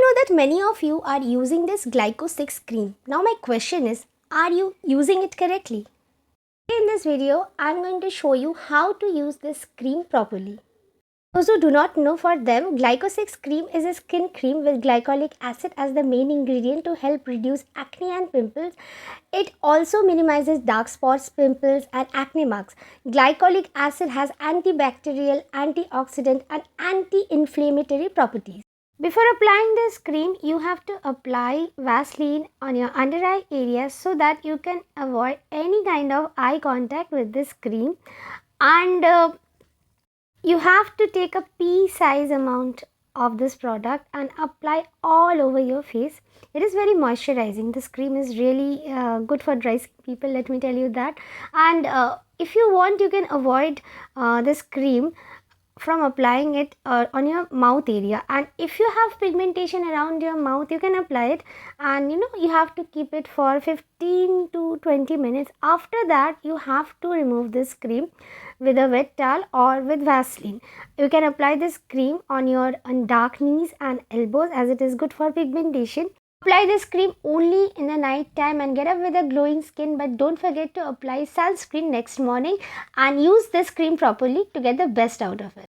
know that many of you are using this Glyco 6 cream. Now my question is, are you using it correctly? In this video, I am going to show you how to use this cream properly. Those who do not know, for them, Glyco 6 cream is a skin cream with glycolic acid as the main ingredient to help reduce acne and pimples. It also minimizes dark spots, pimples and acne marks. Glycolic acid has antibacterial, antioxidant and anti-inflammatory properties. Before applying this cream, you have to apply Vaseline on your under eye area so that you can avoid any kind of eye contact with this cream. And you have to take a pea size amount of this product and apply all over your face. It is very moisturizing. This cream is really good for dry skin people, let me tell you that. And if you want, you can avoid this cream from applying it on your mouth area. And if you have pigmentation around your mouth, you can apply it, and you have to keep it for 15 to 20 minutes. After that, you have to remove this cream with a wet towel or with Vaseline. You can apply this cream on your dark knees and elbows, as it is good for pigmentation. Apply this cream only in the night time and get up with a glowing skin, but don't forget to apply sunscreen next morning and use this cream properly to get the best out of it.